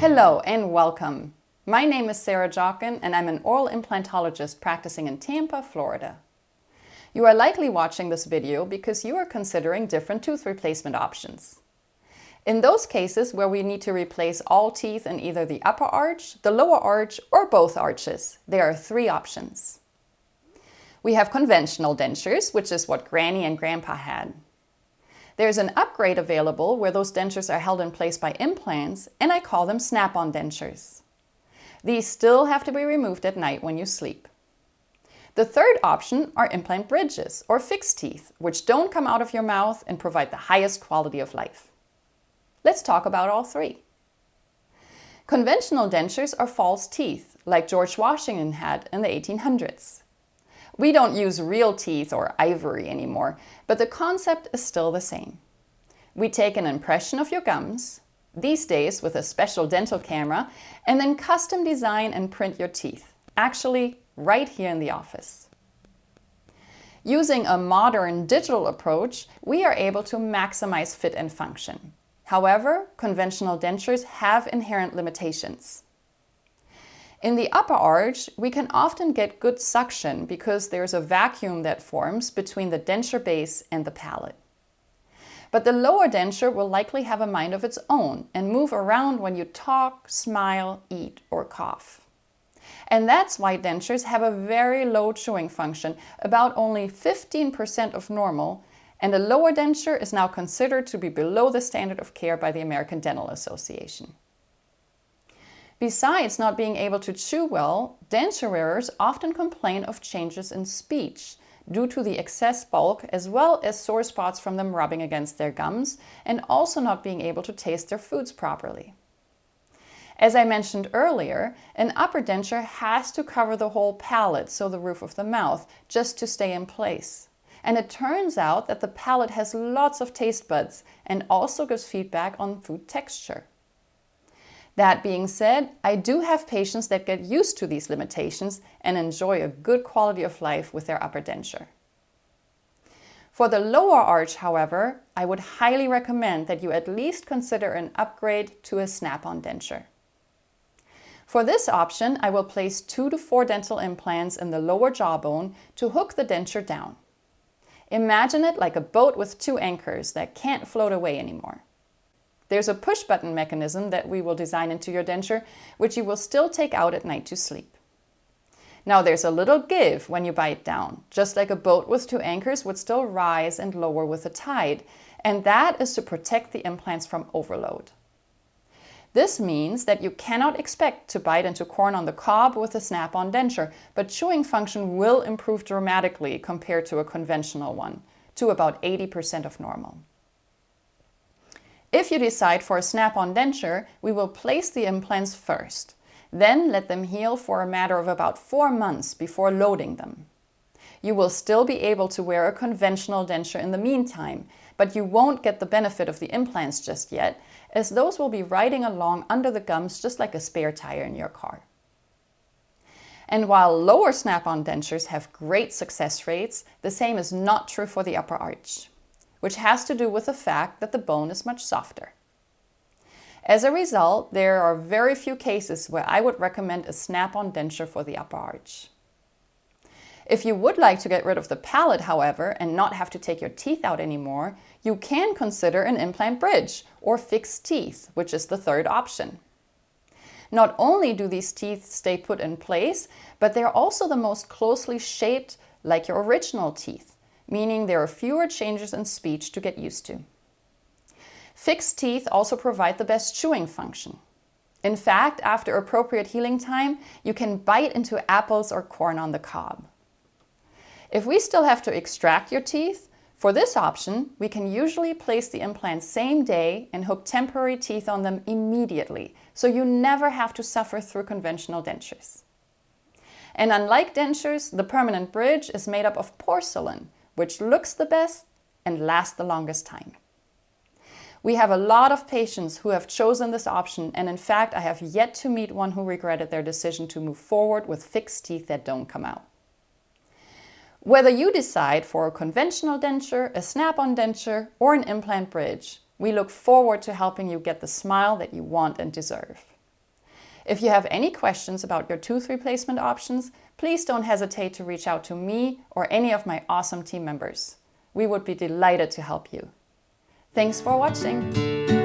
Hello and welcome. My name is Sarah Jochen and I'm an oral implantologist practicing in Tampa, Florida. You are likely watching this video because you are considering different tooth replacement options. In those cases where we need to replace all teeth in either the upper arch, the lower arch, or both arches, there are three options. We have conventional dentures, which is what Granny and Grandpa had. There's an upgrade available where those dentures are held in place by implants, and I call them snap-on dentures. These still have to be removed at night when you sleep. The third option are implant bridges or fixed teeth, which don't come out of your mouth and provide the highest quality of life. Let's talk about all three. Conventional dentures are false teeth, like George Washington had in the 1800s. We don't use real teeth or ivory anymore, but the concept is still the same. We take an impression of your gums, these days with a special dental camera, and then custom design and print your teeth, actually right here in the office. Using a modern digital approach, we are able to maximize fit and function. However, conventional dentures have inherent limitations. In the upper arch, we can often get good suction because there's a vacuum that forms between the denture base and the palate. But the lower denture will likely have a mind of its own and move around when you talk, smile, eat, or cough. And that's why dentures have a very low chewing function, about only 15% of normal, and a lower denture is now considered to be below the standard of care by the American Dental Association. Besides not being able to chew well, denture wearers often complain of changes in speech due to the excess bulk as well as sore spots from them rubbing against their gums and also not being able to taste their foods properly. As I mentioned earlier, an upper denture has to cover the whole palate, so the roof of the mouth, just to stay in place. And it turns out that the palate has lots of taste buds and also gives feedback on food texture. That being said, I do have patients that get used to these limitations and enjoy a good quality of life with their upper denture. For the lower arch, however, I would highly recommend that you at least consider an upgrade to a snap-on denture. For this option, I will place 2 to 4 dental implants in the lower jawbone to hook the denture down. Imagine it like a boat with 2 anchors that can't float away anymore. There's a push-button mechanism that we will design into your denture, which you will still take out at night to sleep. Now there's a little give when you bite down, just like a boat with 2 anchors would still rise and lower with the tide, and that is to protect the implants from overload. This means that you cannot expect to bite into corn on the cob with a snap-on denture, but chewing function will improve dramatically compared to a conventional one, to about 80% of normal. If you decide for a snap-on denture, we will place the implants first, then let them heal for a matter of about 4 months before loading them. You will still be able to wear a conventional denture in the meantime, but you won't get the benefit of the implants just yet, as those will be riding along under the gums just like a spare tire in your car. And while lower snap-on dentures have great success rates, the same is not true for the upper arch, which has to do with the fact that the bone is much softer. As a result, there are very few cases where I would recommend a snap-on denture for the upper arch. If you would like to get rid of the palate, however, and not have to take your teeth out anymore, you can consider an implant bridge or fixed teeth, which is the third option. Not only do these teeth stay put in place, but they're also the most closely shaped like your original teeth, meaning there are fewer changes in speech to get used to. Fixed teeth also provide the best chewing function. In fact, after appropriate healing time, you can bite into apples or corn on the cob. If we still have to extract your teeth, for this option, we can usually place the implants same day and hook temporary teeth on them immediately, so you never have to suffer through conventional dentures. And unlike dentures, the permanent bridge is made up of porcelain, which looks the best and lasts the longest time. We have a lot of patients who have chosen this option, and in fact, I have yet to meet one who regretted their decision to move forward with fixed teeth that don't come out. Whether you decide for a conventional denture, a snap-on denture, or an implant bridge, we look forward to helping you get the smile that you want and deserve. If you have any questions about your tooth replacement options, please don't hesitate to reach out to me or any of my awesome team members. We would be delighted to help you. Thanks for watching!